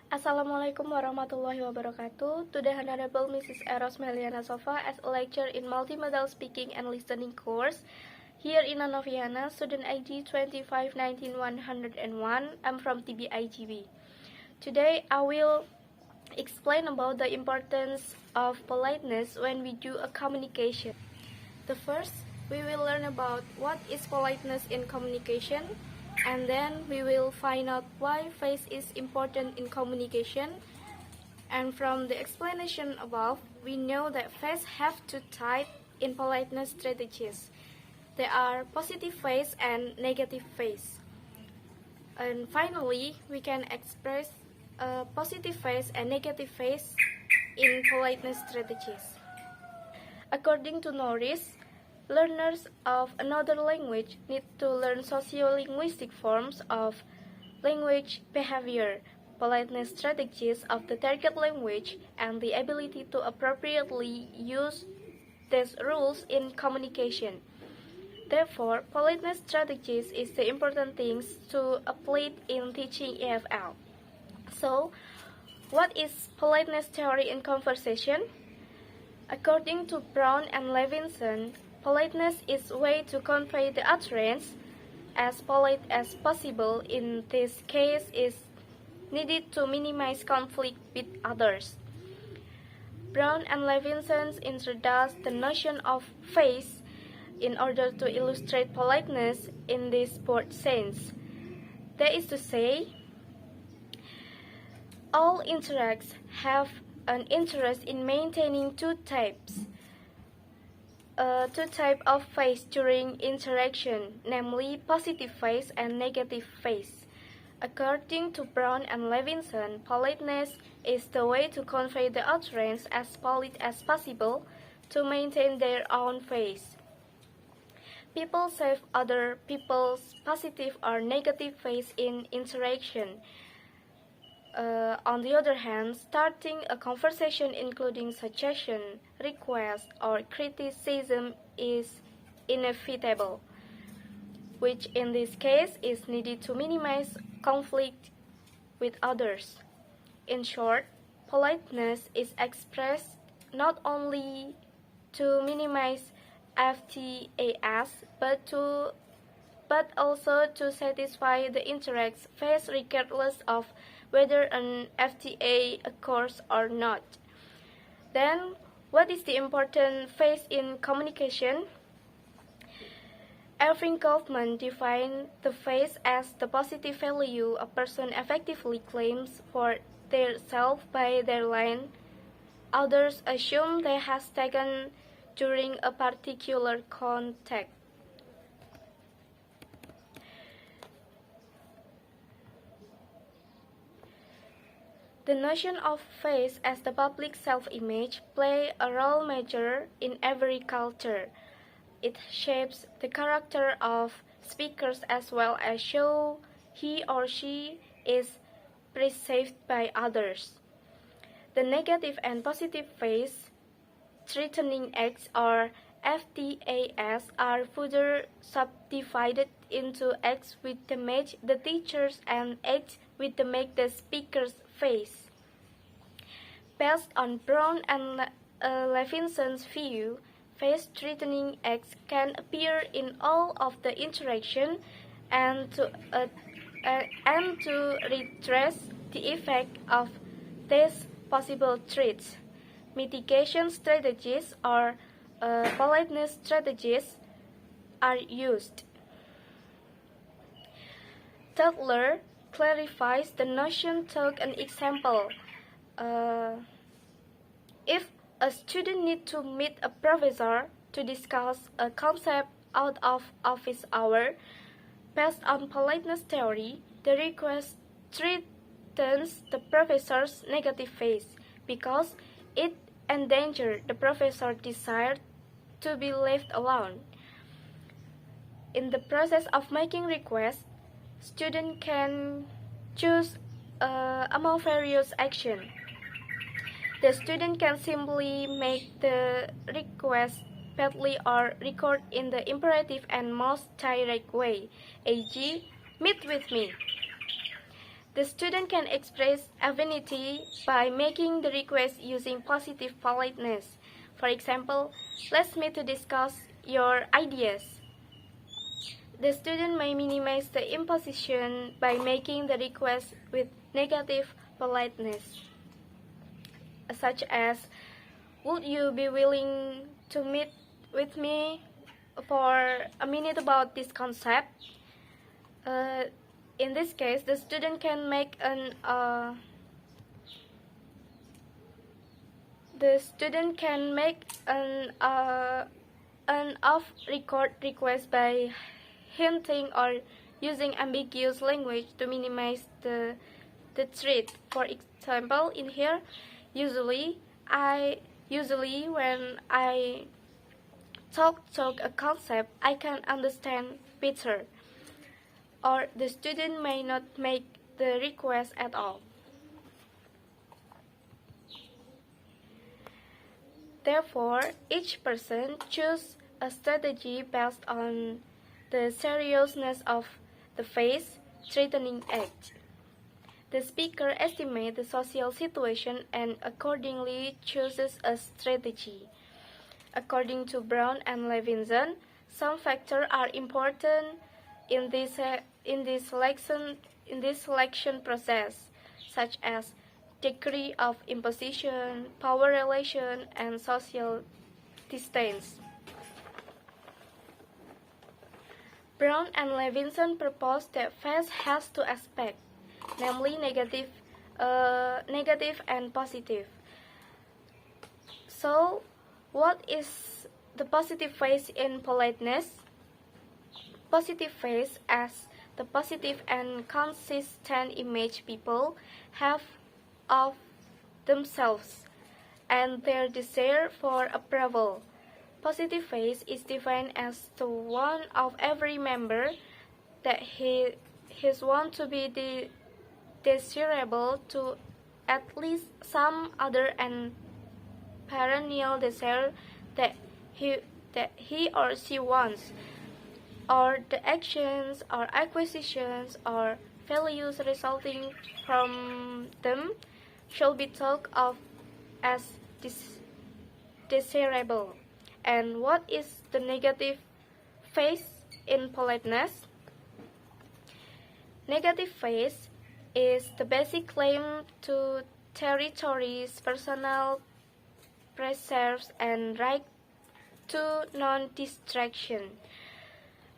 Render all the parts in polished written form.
Assalamualaikum warahmatullahi wabarakatuh. To the Honorable Mrs. Eros Meliana Sofa as a lecturer in Multimodal Speaking and Listening course here in Noviana, student ID 2519101. I'm from TBIGB. Today I will explain about the importance of politeness when we do a communication. The first, we will learn about what is politeness in communication, and then we will find out why face is important in communication. And from the explanation above, we know that face have two types in politeness strategies. There are positive face and negative face. And finally, we can express a positive face and negative face in politeness strategies. According to Norris, learners of another language need to learn socio-linguistic forms of language behavior, politeness strategies of the target language, and the ability to appropriately use these rules in communication. Therefore, politeness strategies is the important things to apply in teaching EFL. So, what is politeness theory in conversation? According to Brown and Levinson, politeness is a way to convey the utterance as polite as possible. In this case, is needed to minimize conflict with others. Brown and Levinson introduced the notion of face in order to illustrate politeness in this broad sense. That is to say, all interacts have an interest in maintaining two types of face during interaction, namely positive face and negative face. According to Brown and Levinson, politeness is the way to convey the utterance as polite as possible to maintain their own face. People save other people's positive or negative face in interaction. On the other hand, starting a conversation including suggestion, request, or criticism is inevitable, which in this case is needed to minimize conflict with others. In short, politeness is expressed not only to minimize FTAs, but also to satisfy the interact's face regardless of whether an FTA occurs or not. Then, what is the important phase in communication? Irving Goffman defined the phase as the positive value a person effectively claims for their self by their line others assume they has taken during a particular context. The notion of face as the public self-image plays a role major in every culture. It shapes the character of speakers as well as show he or she is perceived by others. The negative and positive face, threatening acts or FTAs are further subdivided into acts which damage the teachers and acts which damage the speaker's face. Based on Brown and Levinson's view, face-threatening acts can appear in all of the interaction and to redress the effect of these possible threats. Mitigation strategies or politeness strategies are used. Tadler clarifies the notion through an example. If a student needs to meet a professor to discuss a concept out of office hour, based on politeness theory, the request threatens the professor's negative face because it endangers the professor's desire to be left alone. In the process of making requests, students can choose among various actions. The student can simply make the request badly or record in the imperative and most direct way, e.g., meet with me. The student can express affinity by making the request using positive politeness. For example, let's meet to discuss your ideas. The student may minimize the imposition by making the request with negative politeness, such as, would you be willing to meet with me for a minute about this concept? In this case, the student can make an off-record request by hinting or using ambiguous language to minimize the threat. For example, in here, usually when I talk a concept, I can understand better. Or the student may not make the request at all. Therefore, each person chooses a strategy based on the seriousness of the face threatening act. The speaker estimates the social situation and accordingly chooses a strategy. According to Brown and Levinson, some factors are important in this selection process, such as degree of imposition, power relation, and social distance. Brown and Levinson proposed that face has two aspects, namely negative and positive. So, what is the positive face in politeness? Positive face as the positive and consistent image people have of themselves and their desire for approval. Positive face is defined as the one of every member that he want to be desirable to at least some other and perennial desire that he or she wants, or the actions or acquisitions or values resulting from them shall be thought of as desirable. And what is the negative face in politeness? Negative face is the basic claim to territories, personal preserves, and right to non-distraction.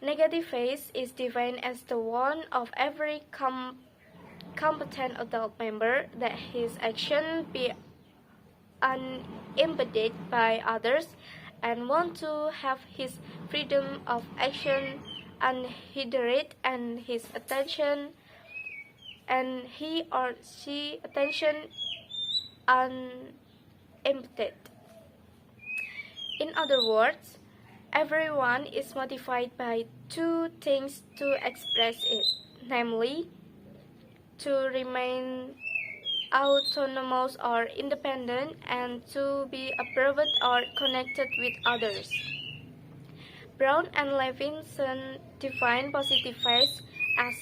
Negative face is defined as the one of every competent adult member that his action be unimpeded by others and want to have his freedom of action unhindered and his attention and he or she attention unimpeded. In other words, everyone is motivated by two things to express it, namely, to remain autonomous or independent and to be approved or connected with others. Brown and Levinson define positive face as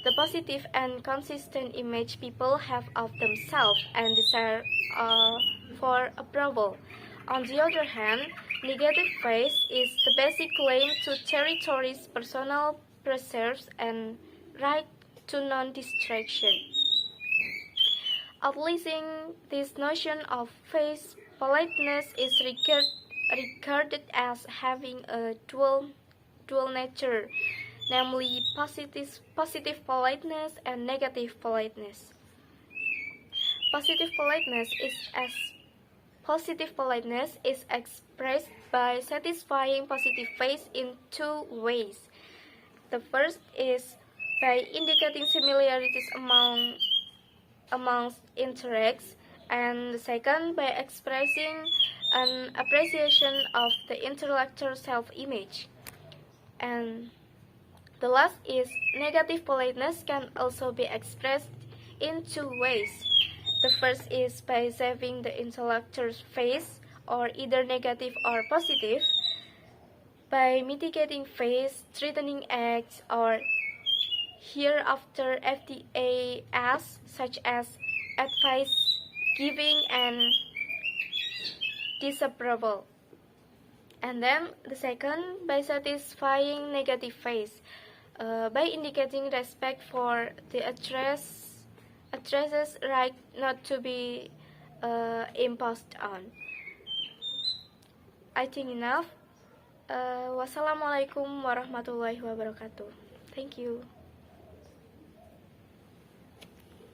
the positive and consistent image people have of themselves and desire for approval. On the other hand, negative face is the basic claim to territories, personal preserves, and right to non-distraction. Uplifting this notion of face, politeness is regarded as having a dual nature, namely positive politeness and negative politeness. Positive politeness is expressed by satisfying positive face in two ways. The first is by indicating similarities amongst interests, and the second by expressing an appreciation of the intellectual self-image. And the last is negative politeness can also be expressed in two ways. The first is by saving the intellectual face, or either negative or positive, by mitigating face threatening acts or here after FTAs, such as advice giving and disapproval. And then the second, by satisfying negative phase, by indicating respect for the addresses right not to be imposed on. I think enough. Wassalamualaikum warahmatullahi wabarakatuh. Thank you.